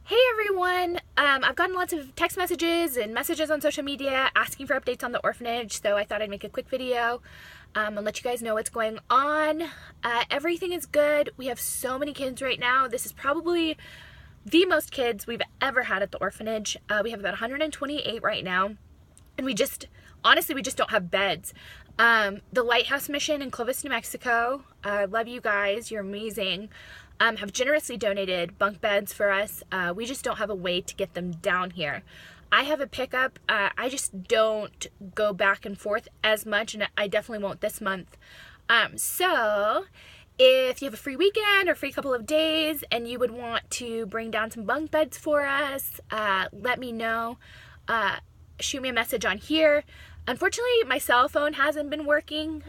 Hey everyone! I've gotten lots of text messages and messages on social media asking for updates on the orphanage, so I thought I'd make a quick video and let you guys know what's going on. Everything is good. We have so many kids right now. This is probably the most kids we've ever had at the orphanage. We have about 128 right now, and honestly, we just don't have beds. The Lighthouse Mission in Clovis, New Mexico, love you guys, you're amazing, have generously donated bunk beds for us. We just don't have a way to get them down here. I have a pickup. I just don't go back and forth as much, and I definitely won't this month. So if you have a free weekend or free couple of days and you would want to bring down some bunk beds for us, let me know. Shoot me a message on here. Unfortunately, my cell phone hasn't been working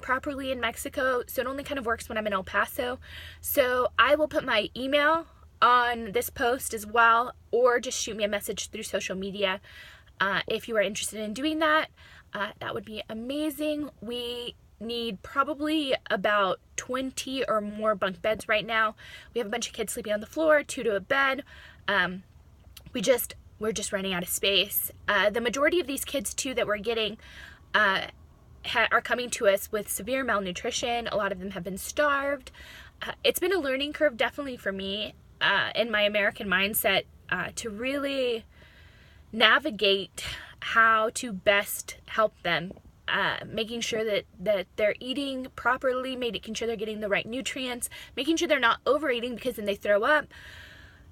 properly in Mexico, so it only kind of works when I'm in El Paso. So I will put my email on this post as well, or just shoot me a message through social media if you are interested in doing that. That would be amazing. We need probably about 20 or more bunk beds right now. We have a bunch of kids sleeping on the floor, 2 to a bed. We're just running out of space. The majority of these kids too that we're getting are coming to us with severe malnutrition. A lot of them have been starved. It's been a learning curve definitely for me in my American mindset to really navigate how to best help them. Making sure that they're eating properly, making sure they're getting the right nutrients, making sure they're not overeating because then they throw up.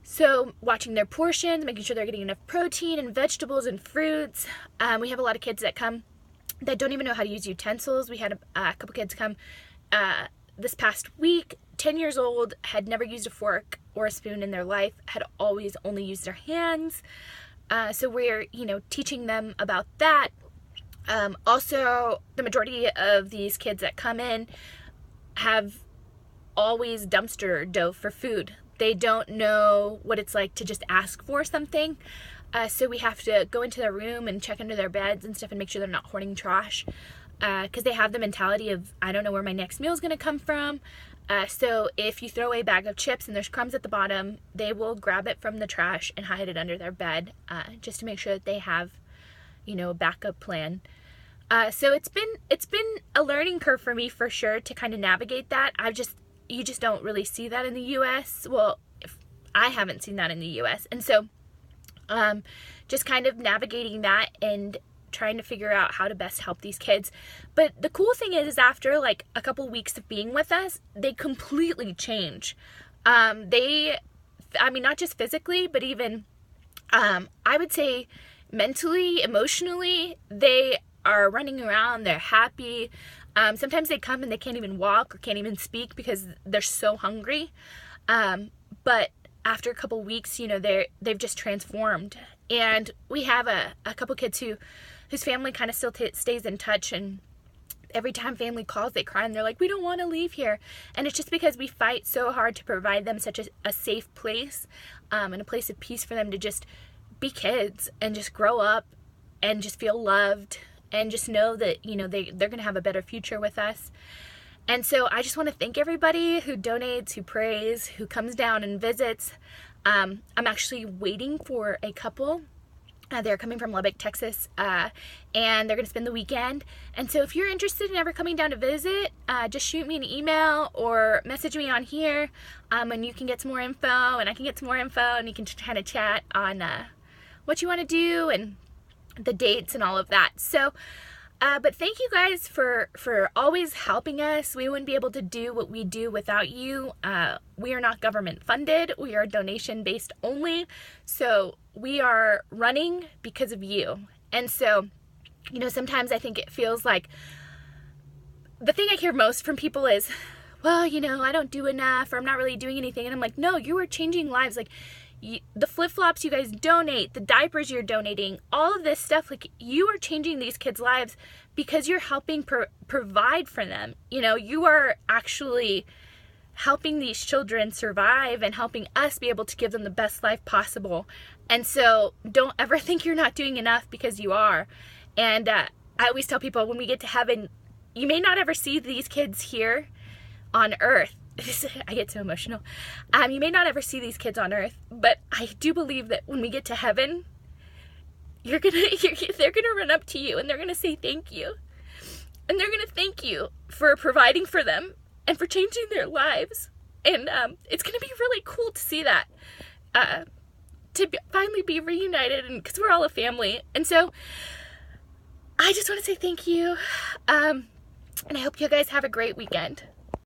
So watching their portions, making sure they're getting enough protein and vegetables and fruits. We have a lot of kids that come that don't even know how to use utensils. We had a couple kids come this past week, 10 years old, had never used a fork or a spoon in their life, had always only used their hands. So we're, teaching them about that. Also, the majority of these kids that come in have always dumpster dove for food. They don't know what it's like to just ask for something. So we have to go into their room and check under their beds and stuff and make sure they're not hoarding trash. Because they have the mentality of, I don't know where my next meal is going to come from. So if you throw away a bag of chips and there's crumbs at the bottom, they will grab it from the trash and hide it under their bed just to make sure that they have, a backup plan. So it's been a learning curve for me for sure to kind of navigate that. You just don't really see that in the U.S. Well, I haven't seen that in the U.S. And so just kind of navigating that and trying to figure out how to best help these kids. But the cool thing is after like a couple weeks of being with us, they completely change. Not just physically, but even I would say mentally, emotionally, they are running around, they're happy. Sometimes they come and they can't even walk or can't even speak because they're so hungry. But after a couple weeks, they've just transformed. And we have a couple kids whose family kind of still stays in touch. And every time family calls, they cry and they're like, we don't want to leave here. And it's just because we fight so hard to provide them such a safe place and a place of peace for them to just be kids and just grow up and just feel loved. And just know that, they're going to have a better future with us. And so I just want to thank everybody who donates, who prays, who comes down and visits. I'm actually waiting for a couple. They're coming from Lubbock, Texas, and they're going to spend the weekend. And so if you're interested in ever coming down to visit, just shoot me an email or message me on here, and you can get some more info, and I can get some more info, and you can kind of chat on what you want to do and the dates and all of that. So but thank you guys for always helping us. We wouldn't be able to do what we do without you. We are not government funded. We are donation based only. So we are running because of you. And so, sometimes I think it feels like the thing I hear most from people is, well, I don't do enough, or I'm not really doing anything. And I'm like, no, you are changing lives. Like, the flip-flops you guys donate, the diapers you're donating, all of this stuff, like, you are changing these kids' lives because you're helping provide for them. You are actually helping these children survive and helping us be able to give them the best life possible. And so don't ever think you're not doing enough, because you are. And I always tell people, when we get to heaven, you may not ever see these kids here on earth, I get so emotional. You may not ever see these kids on earth, but I do believe that when we get to heaven, they're gonna run up to you and they're gonna say thank you. And they're gonna thank you for providing for them and for changing their lives. And it's gonna be really cool to see that. Finally be reunited, and because we're all a family. And so I just want to say thank you. And I hope you guys have a great weekend.